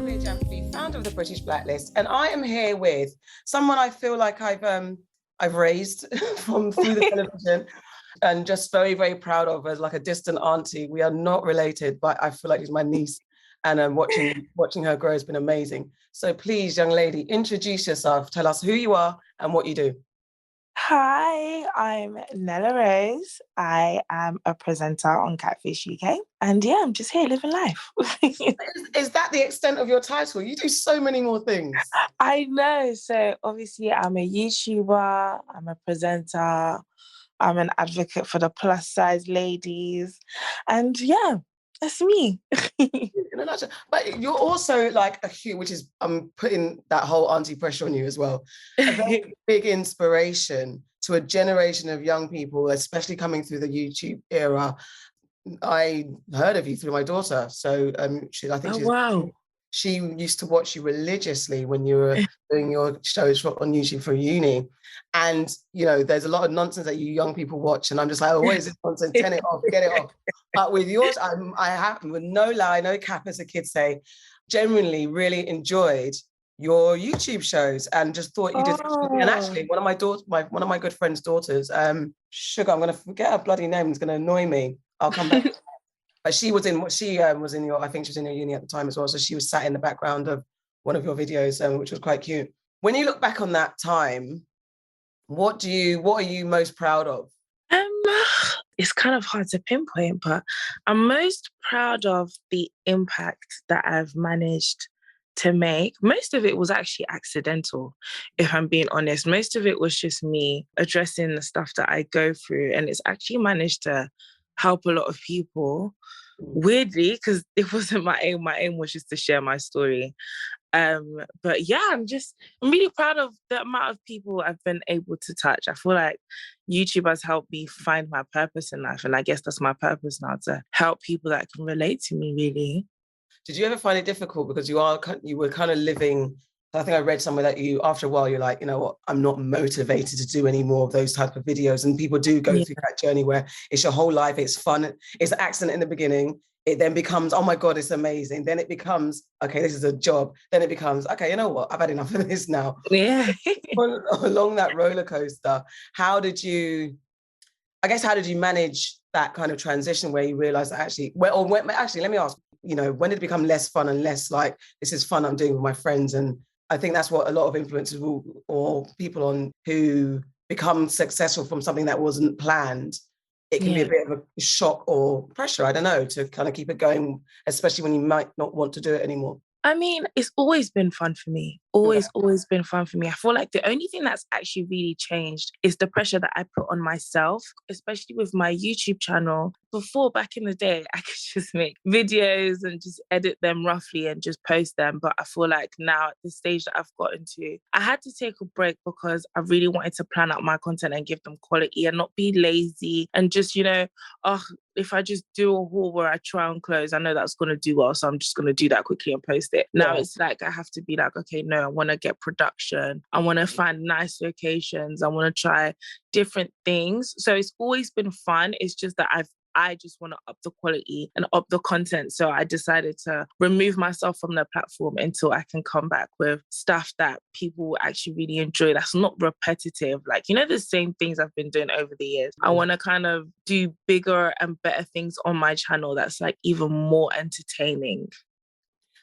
Claudia Jamfrey, founder of the British Blacklist, and I am here with someone I feel like I've raised from through the television, and just very, very proud of as like a distant auntie. We are not related, but I feel like she's my niece, and watching her grow has been amazing. So please, young lady, introduce yourself. Tell us who you are and what you do. Hi, I'm Nella Rose. I am a presenter on Catfish UK. And yeah, I'm just here living life. Is that the extent of your title? You do so many more things. I know. So obviously I'm a YouTuber, I'm a presenter, I'm an advocate for the plus size ladies. And yeah, that's me. In a nutshell. But you're also like a huge, which is, I'm putting that whole auntie pressure on you as well, a very big inspiration to a generation of young people, especially coming through the YouTube era. I heard of you through my daughter. So Wow. she used to watch you religiously when you were doing your shows on YouTube for uni. And, you know, there's a lot of nonsense that you young people watch. And I'm just like, oh, what is this nonsense? Turn it off, get it off. But with yours, I have, with no lie, no cap, as the kids say, genuinely really enjoyed your YouTube shows and just thought you did. And actually, one of my good friend's daughters, Sugar, I'm going to forget her bloody name, it's going to annoy me. I'll come back. But she was in your, I think she was in your uni at the time as well. So she was sat in the background of one of your videos, which was quite cute. When you look back on that time, what are you most proud of? It's kind of hard to pinpoint, but I'm most proud of the impact that I've managed to make. Most of it was actually accidental, if I'm being honest. Most of it was just me addressing the stuff that I go through, and it's actually managed to help a lot of people. Weirdly, because it wasn't my aim. My aim was just to share my story. But yeah, I'm really proud of the amount of people I've been able to touch. I feel like YouTube has helped me find my purpose in life. And I guess that's my purpose now, to help people that can relate to me, really. Did you ever find it difficult because you were kind of living, I think I read somewhere that you, after a while, you're like, you know what, I'm not motivated to do any more of those type of videos. And people do go through that journey where it's your whole life, it's fun, it's an accident in the beginning. It then becomes, oh my God, it's amazing. Then it becomes, okay, this is a job. Then it becomes, okay, you know what, I've had enough of this now. Yeah. Along that roller coaster, how did you manage that kind of transition where you realize that actually, actually, let me ask, you know, when did it become less fun and less like, this is fun I'm doing with my friends? And I think that's what a lot of influencers or people who become successful from something that wasn't planned. It can be a bit of a shock or pressure, I don't know, to kind of keep it going, especially when you might not want to do it anymore. I mean, it's always been fun for me. Always been fun for me. I feel like the only thing that's actually really changed is the pressure that I put on myself, especially with my YouTube channel. Before, back in the day, I could just make videos and just edit them roughly and just post them. But I feel like now at the stage that I've gotten to, I had to take a break because I really wanted to plan out my content and give them quality and not be lazy and just, you know, if I just do a haul where I try on clothes, I know that's going to do well. So I'm just going to do that quickly and post it. Now it's like, I have to be like, okay, no, I want to get production. I want to find nice locations. I want to try different things. So it's always been fun. It's just that I just want to up the quality and up the content. So I decided to remove myself from the platform until I can come back with stuff that people actually really enjoy. That's not repetitive. Like, you know, the same things I've been doing over the years. I want to kind of do bigger and better things on my channel that's like even more entertaining.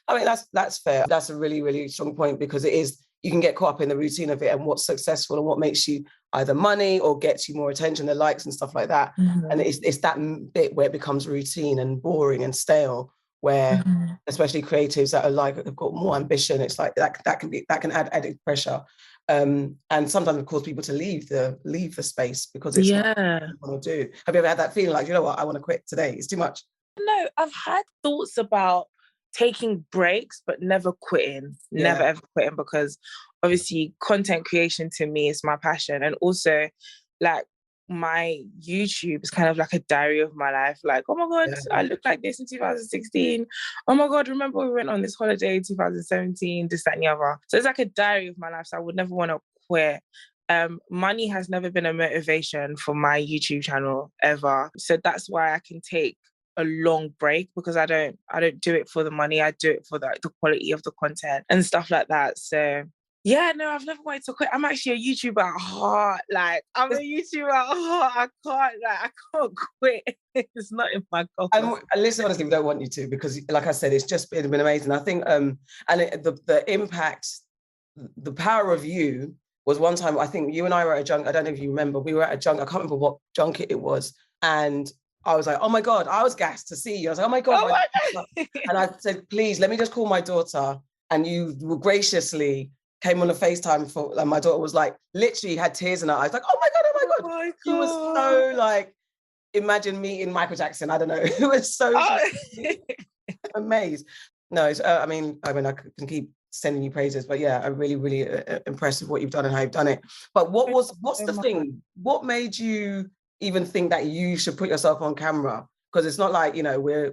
I mean, that's fair. That's a really, really strong point, because it is, you can get caught up in the routine of it and what's successful and what makes you either money or gets you more attention, the likes and stuff like that. And it's that bit where it becomes routine and boring and stale, where especially creatives that are like, have got more ambition, it's like that can add added pressure. And sometimes, of course, people to leave the space because it's not what you want to do. Have you ever had that feeling like, you know what, I want to quit today, it's too much? No, I've had thoughts about taking breaks, but never quitting, never ever quitting, because obviously content creation to me is my passion. And also, like, my YouTube is kind of like a diary of my life. Like, oh my God, I looked like this in 2016. Oh my God, remember we went on this holiday in 2017, this, that, and the other. So it's like a diary of my life. So I would never want to quit. Money has never been a motivation for my YouTube channel ever. So that's why I can take a long break because I don't do it for the money. I do it for the quality of the content and stuff like that. So yeah, no, I've never wanted to quit. I'm actually a YouTuber at heart. Like, I'm a YouTuber at heart. I can't quit. It's not in my goals. And listen, honestly, we don't want you to, because like I said, it's just been amazing. I think, and the impact, the power of you was one time, I think you and I were at a junket. I don't know if you remember, we were at a junket. I can't remember what junket it was. And I was like, oh my God, I was gassed to see you. I was like, oh my God. And I said, please, let me just call my daughter. And you graciously came on a FaceTime for, and my daughter was like, literally had tears in her eyes, like, oh my God, oh my God. Oh my God. She was so like, imagine meeting Michael Jackson. I don't know. It was so amazed. No, I mean, I can keep sending you praises, but yeah, I'm really, really impressed with what you've done and how you've done it. But what's the thing? What made you even think that you should put yourself on camera? Because it's not like, you know, we're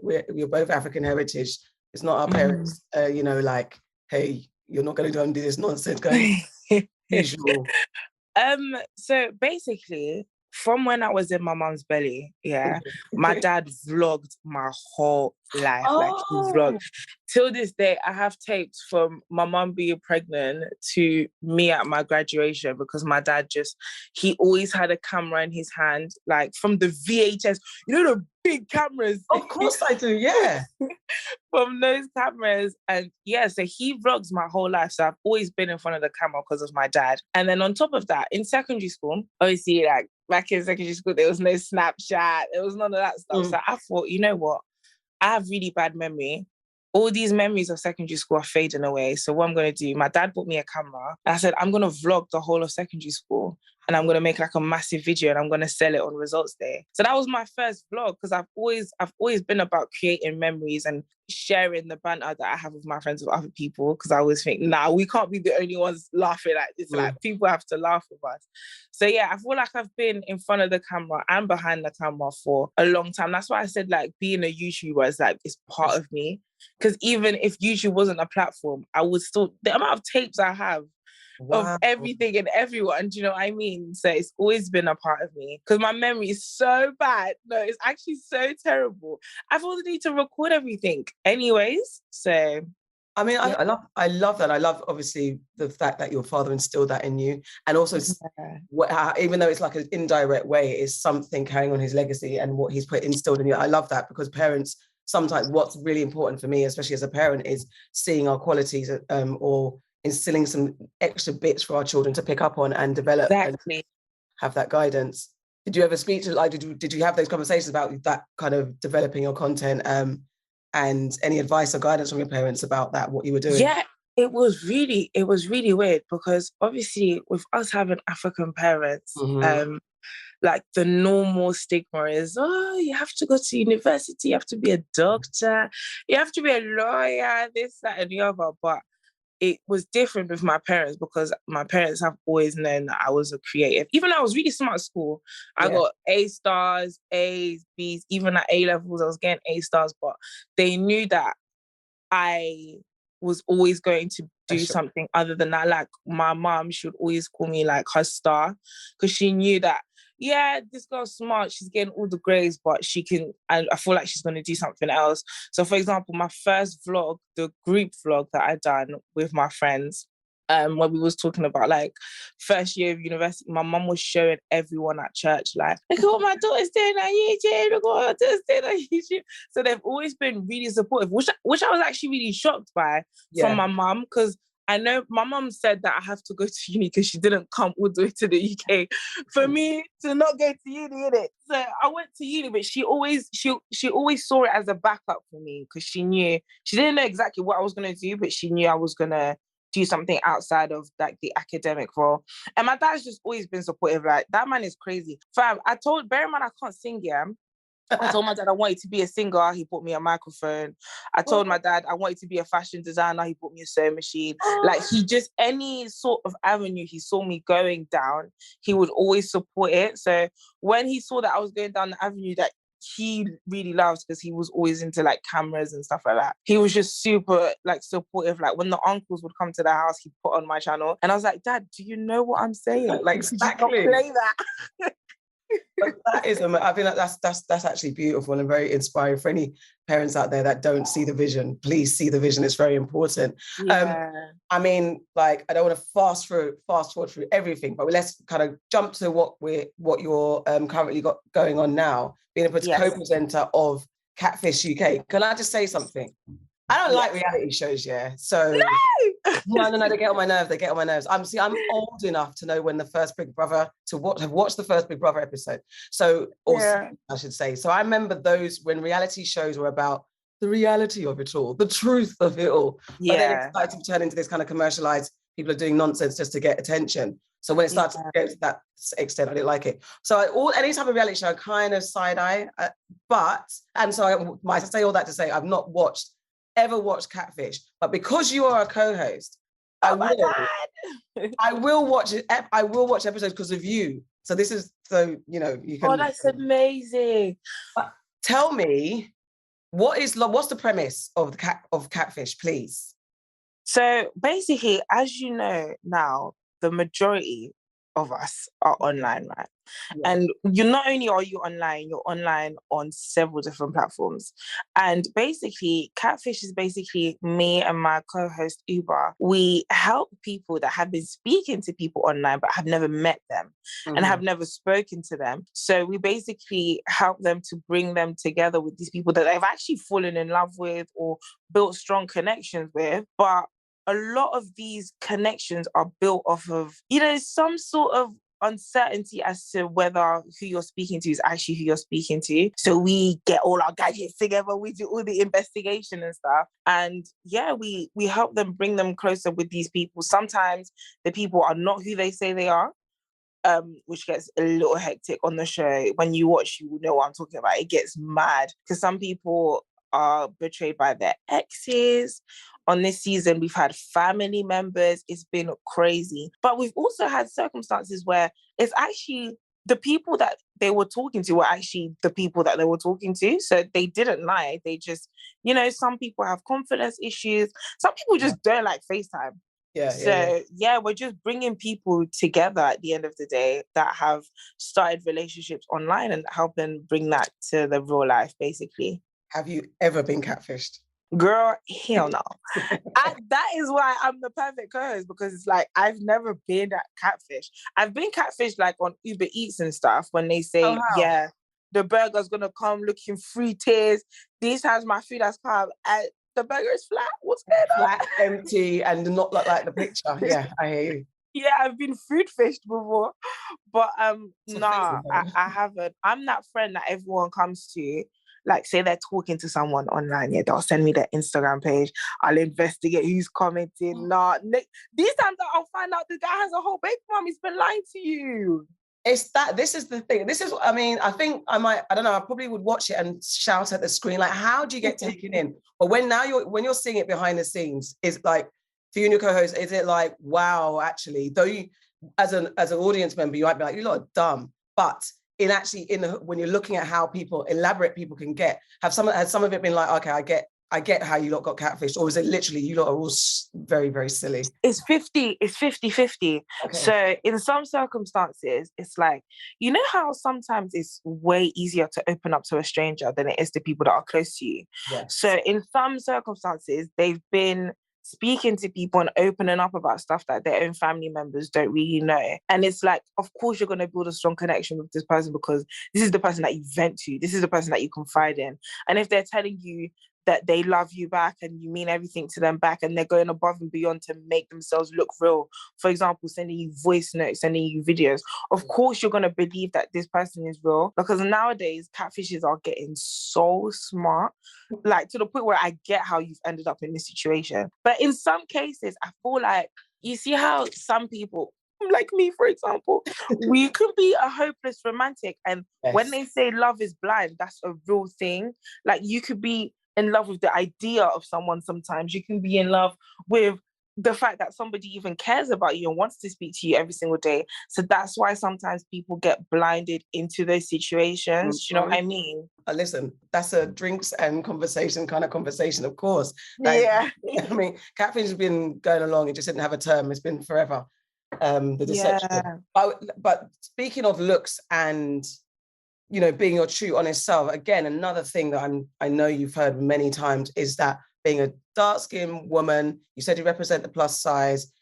both African heritage. It's not our parents, you know, like, hey, you're not going to go and do this nonsense, going usual. So basically, from when I was in my mum's belly, my dad vlogged my whole life. Like, he vlogged. Till this day, I have tapes from my mum being pregnant to me at my graduation, because my dad he always had a camera in his hand, like from the VHS, you know, the big cameras. Of course I do, yeah. From those cameras. And yeah, so he vlogs my whole life. So I've always been in front of the camera because of my dad. And then on top of that, in secondary school, obviously, like back in secondary school, there was no Snapchat, there was none of that stuff. So I thought, you know what? I have really bad memory. All these memories of secondary school are fading away. So what I'm going to do, my dad bought me a camera. I said, I'm going to vlog the whole of secondary school, and I'm going to make like a massive video, and I'm going to sell it on results day. So that was my first vlog, because I've always been about creating memories and sharing the banter that I have with my friends, with other people, because I always think, we can't be the only ones laughing at this. Like, people have to laugh with us. So yeah, I feel like I've been in front of the camera and behind the camera for a long time. That's why I said, like, being a YouTuber is like, it's part of me. Because even if YouTube wasn't a platform, I would still, the amount of tapes I have of everything and everyone, do you know what I mean? So it's always been a part of me, because my memory is so bad. No, it's actually so terrible. I've always need to record everything anyways. So I mean, I love that. I love, obviously, the fact that your father instilled that in you, and also even though it's like an indirect way, it's something carrying on his legacy and what he's instilled in you. I love that, because parents, sometimes what's really important for me, especially as a parent, is seeing our qualities, or instilling some extra bits for our children to pick up on and develop and have that guidance. Did you ever speak to, like, did you have those conversations about that kind of developing your content, and any advice or guidance from your parents about that, what you were doing? Yeah, it was really weird, because obviously with us having African parents, like, the normal stigma is, oh, you have to go to university, you have to be a doctor, you have to be a lawyer, this, that, and the other. But it was different with my parents, because my parents have always known that I was a creative. Even though I was really smart at school, I got A stars, A's, B's, even at A levels, I was getting A stars, but they knew that I was always going to do something other than that. Like, my mom, she would always call me like her star, because she knew that, yeah, this girl's smart, she's getting all the grades, but I feel like she's going to do something else. So for example, my first vlog, the group vlog that I done with my friends, when we was talking about like first year of university, my mum was showing everyone at church, like, look at what my daughter's doing on YouTube, look what my daughter's doing on YouTube. So they've always been really supportive, which I was actually really shocked by from my mum, because I know my mum said that I have to go to uni because she didn't come all the way to the UK for me to not go to uni, innit? So I went to uni, but she always saw it as a backup for me, because she didn't know exactly what I was going to do, but she knew I was going to do something outside of like the academic role. And my dad's just always been supportive. Like, that man is crazy. Fam, bear in mind, I can't sing, yeah? I told my dad I wanted to be a singer. He bought me a microphone. I told my dad I wanted to be a fashion designer. He bought me a sewing machine. Like, any sort of avenue he saw me going down, he would always support it. So when he saw that I was going down the avenue that he really loves, because he was always into like cameras and stuff like that, he was just super like supportive. Like, when the uncles would come to the house, he'd put on my channel, and I was like, Dad, do you know what I'm saying? Like, exactly. Could you not play that? But that is, I think that's actually beautiful and very inspiring for any parents out there that don't see the vision. Please see the vision; it's very important. Yeah. I mean, like, I don't want to fast forward through everything, but let's kind of jump to what you're currently got going on now, being a co-presenter of Catfish UK. Can I just say something? I don't like reality shows, yeah. So no, they get on my nerves. They get on my nerves. I'm old enough to know when the first Big Brother have watched the first Big Brother episode. So, I should say. So I remember those when reality shows were about the reality of it all, the truth of it all. But then it started to turn into this kind of commercialized. People are doing nonsense just to get attention. So when it started to get to that extent, I didn't like it. So any type of reality show, I kind of side eye. So I say all that to say I've not ever watched Catfish, but because you are a co-host, I will watch it. I will watch episodes because of you. So this is you can. Oh, that's amazing. But tell me, what's the premise of Catfish, please? So basically, as you know now, the majority of us are online, right? Yeah. And not only are you online, you're online on several different platforms. And basically, Catfish is basically me and my co-host Oobah. We help people that have been speaking to people online but have never met them and have never spoken to them. So we basically help them to bring them together with these people that they've actually fallen in love with or built strong connections with. But a lot of these connections are built off of, some sort of uncertainty as to whether who you're speaking to is actually who you're speaking to. So we get all our gadgets together, we do all the investigation and stuff. And we help them, bring them closer with these people. Sometimes the people are not who they say they are, which gets a little hectic on the show. When you watch, you will know what I'm talking about. It gets mad because some people are betrayed by their exes. On this season, we've had family members. It's been crazy. But we've also had circumstances where it's actually the people that they were talking to were actually the people that they were talking to. So they didn't lie. They just, some people have confidence issues. Some people just don't like FaceTime. We're just bringing people together at the end of the day that have started relationships online and helping bring that to the real life, basically. Have you ever been catfished? Girl, hell no. That is why I'm the perfect co-host, because it's like I've never been that catfish. I've been catfished like on Uber Eats and stuff when they say, the burger's gonna come looking 3 tiers. This has my food has come. The burger is flat. What's going on? Flat, empty, and not like the picture. Yeah, I hear you. Yeah, I've been food fished before, but I haven't. I'm that friend that everyone comes to. Like, say they're talking to someone online, they'll send me their Instagram page. I'll investigate who's commenting. These times I'll find out the guy has a whole baby mom. He's been lying to you. This is the thing. This is, I think I don't know, I probably would watch it and shout at the screen, like, how do you get taken in? But when you're seeing it behind the scenes, it's like, for you and your co-host, is it like, wow, actually, though you, as an audience member, you might be like, you lot are dumb. But when you're looking at how elaborate people can get, has some of it been like, okay, I get how you lot got catfished, or is it literally you lot are all very, very silly? It's 50-50. Okay. So in some circumstances, it's like, you know how sometimes it's way easier to open up to a stranger than it is to people that are close to you. Yes. So in some circumstances, they've been speaking to people and opening up about stuff that their own family members don't really know. And it's like, of course, you're going to build a strong connection with this person because this is the person that you vent to. This is the person that you confide in. And if they're telling you that they love you back and you mean everything to them back and they're going above and beyond to make themselves look real, for example, sending you voice notes, sending you videos, of course you're going to believe that this person is real, because nowadays catfishes are getting so smart, like to the point where I get how you've ended up in this situation. But in some cases, I feel like, you see how some people, like me, for example, we could be a hopeless romantic, and when they say love is blind, that's a real thing. Like, you could be in love with the idea of someone. Sometimes you can be in love with the fact that somebody even cares about you and wants to speak to you every single day. So that's why sometimes people get blinded into those situations. Mm-hmm. You know what I mean? Listen, that's a drinks and conversation kind of conversation, of course. I mean, catfish has been going along. It just didn't have a term. It's been forever. The deception. But speaking of looks and you know, being your true, honest self. Again, another thing that I know you've heard many times is that being a dark-skinned woman, you said you represent the plus size,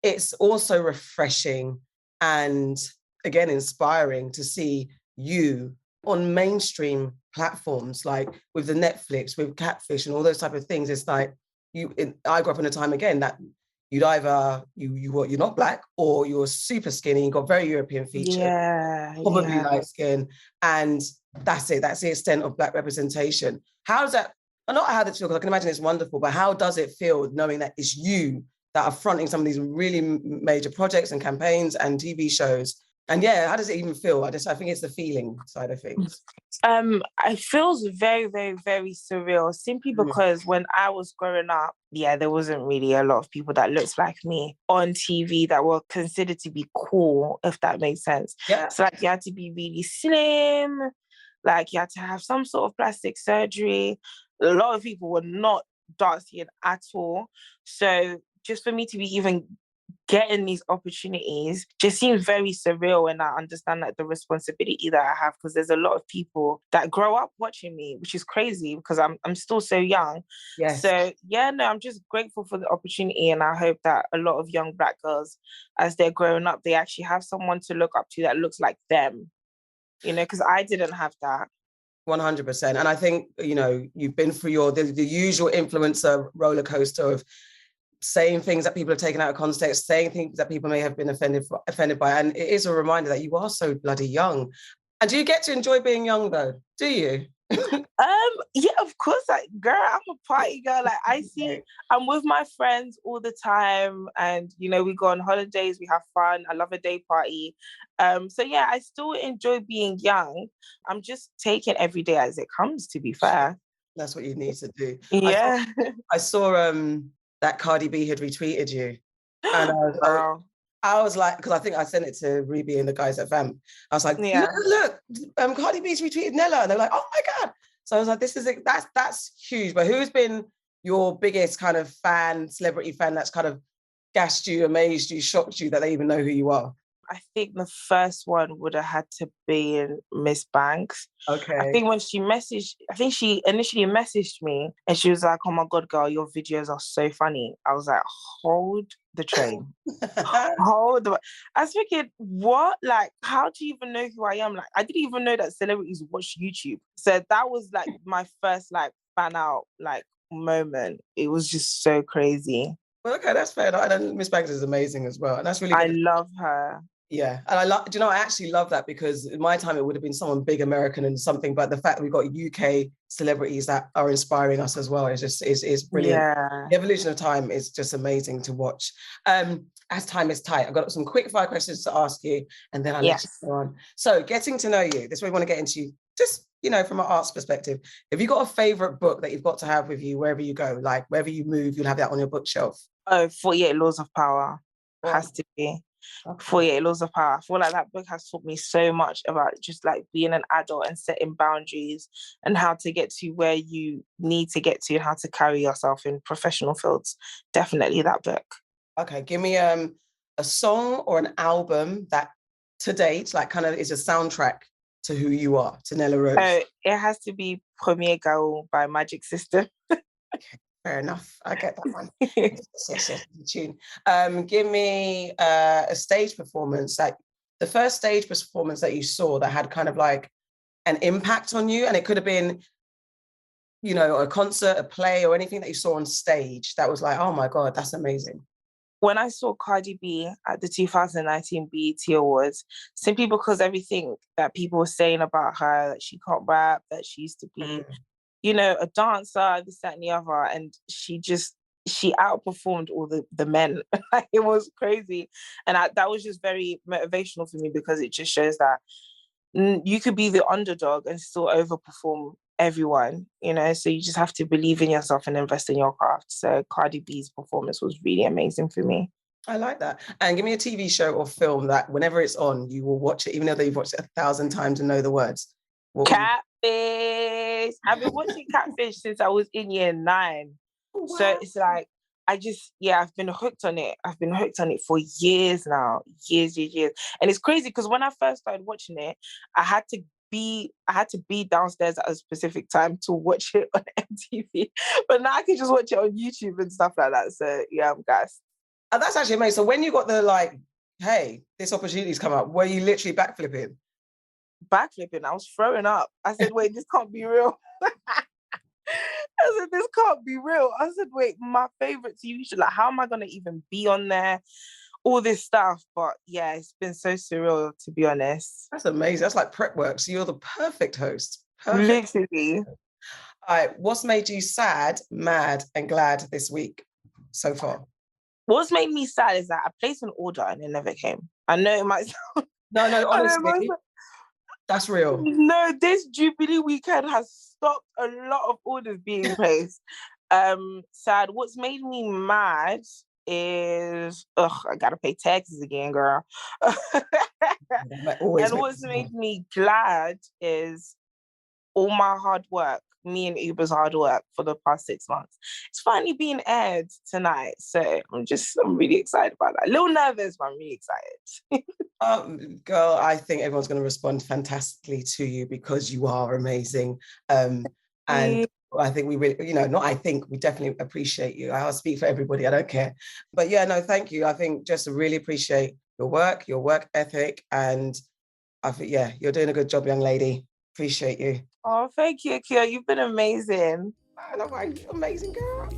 it's also refreshing and, again, inspiring to see you on mainstream platforms, like with the Netflix, with Catfish and all those type of things. It's like, I grew up in a time, again, that you'd either, you're not black, or you're super skinny, you got very European features, probably light skin, and that's it. That's the extent of black representation. How does that, not how that feels, because I can imagine it's wonderful, but how does it feel knowing that it's you that are fronting some of these really major projects and campaigns and TV shows? And yeah, how does it even feel? I think it's the feeling side of things. It feels very, very, very surreal, simply because when I was growing up, there wasn't really a lot of people that looked like me on TV that were considered to be cool, if that makes sense. Yeah. So like you had to be really slim, like you had to have some sort of plastic surgery. A lot of people were not dark skinned at all. So just for me to be even getting these opportunities just seems very surreal, and I understand like the responsibility that I have, because there's a lot of people that grow up watching me, which is crazy because I'm still so young. Yes. So I'm just grateful for the opportunity, and I hope that a lot of young black girls, as they're growing up, they actually have someone to look up to that looks like them, you know, because I didn't have that. 100%. And I think, you know, you've been through the usual influencer roller coaster of saying things that people have taken out of context, saying things that people may have been offended by. And it is a reminder that you are so bloody young. And do you get to enjoy being young though? Do you? Yeah, of course. Like, girl, I'm a party girl. Like, I'm with my friends all the time, and you know, we go on holidays, we have fun. I love a day party. So yeah, I still enjoy being young. I'm just taking every day as it comes, to be fair. That's what you need to do. Yeah. I saw that Cardi B had retweeted you. And I was like, because I think I sent it to Ruby and the guys at Vamp. I was like, look, Cardi B's retweeted Nella. And they're like, oh my God. So I was like, that's huge. But who's been your biggest kind of celebrity fan that's kind of gassed you, amazed you, shocked you that they even know who you are? I think the first one would have had to be Miss Banks. Okay. I think she initially messaged me and she was like, oh my God, girl, your videos are so funny. I was like, hold the train. I was thinking, what? Like, how do you even know who I am? Like, I didn't even know that celebrities watch YouTube. So that was like my first like fan out like moment. It was just so crazy. Well, okay, that's fair. And Miss Banks is amazing as well. And that's really good. I love her. Yeah. And I actually love that, because in my time, it would have been someone big American and something, but the fact that we've got UK celebrities that are inspiring us as well is brilliant. Yeah. The evolution of time is just amazing to watch. As time is tight, I've got some quick fire questions to ask you, and then I'll let you go on. So getting to know you, this is what we want to get into, just, you know, from an arts perspective. Have you got a favorite book that you've got to have with you wherever you go? Like wherever you move, you'll have that on your bookshelf. Oh, 48 Laws of Power. Has to be. Okay. 48 Laws of Power. I feel like that book has taught me so much about just like being an adult and setting boundaries and how to get to where you need to get to and how to carry yourself in professional fields. Definitely that book. Okay, give me a song or an album that to date like kind of is a soundtrack to who you are, to Nella Rose. It has to be Premier Gaul by Magic System. Okay. Fair enough. I get that one. yes, tune. Give me a stage performance, like the first stage performance that you saw that had kind of like an impact on you, and it could have been, you know, a concert, a play, or anything that you saw on stage that was like, oh my God, that's amazing. When I saw Cardi B at the 2019 BET Awards, simply because everything that people were saying about her, that she can't rap, that she used to be you know, a dancer, this, that, and the other. And she outperformed all the men. Like, it was crazy. And that was just very motivational for me, because it just shows that you could be the underdog and still overperform everyone, you know? So you just have to believe in yourself and invest in your craft. So Cardi B's performance was really amazing for me. I like that. And give me a TV show or film that whenever it's on, you will watch it, even though you've watched it 1,000 times and know the words. Catfish. I've been watching Catfish since I was in year 9. Wow. So it's like, I've been hooked on it. I've been hooked on it for years now. Years. And it's crazy because when I first started watching it, I had to had to be downstairs at a specific time to watch it on MTV. But now I can just watch it on YouTube and stuff like that. So yeah, I'm gassed. And that's actually amazing. So when you got the like, hey, this opportunity's come up, were you literally backflipping? Backflipping, I was throwing up. I said, wait, this can't be real. I said, this can't be real. I said, wait, my favorite TV show, like, how am I going to even be on there? All this stuff. But yeah, it's been so surreal, to be honest. That's amazing. That's like prep work. So you're the perfect host. Perfect. Literally. All right. What's made you sad, mad, and glad this week so far? What's made me sad is that I placed an order and it never came. I know it might sound... No, honestly, that's real. No, this Jubilee weekend has stopped a lot of orders being placed. Sad. What's made me mad is, I gotta pay taxes again, girl. And what's made me glad is all my hard work, me and Oobah's hard work for the past 6 months. It's finally being aired tonight. So I'm really excited about that. A little nervous, but I'm really excited. Girl, I think everyone's going to respond fantastically to you because you are amazing. And I think we really, we definitely appreciate you. I'll speak for everybody. I don't care. But yeah, no, thank you. I think just really appreciate your work ethic. And I think, yeah, you're doing a good job, young lady. Appreciate you. Oh, thank you, Akio. You've been amazing. I know, you're amazing, girl.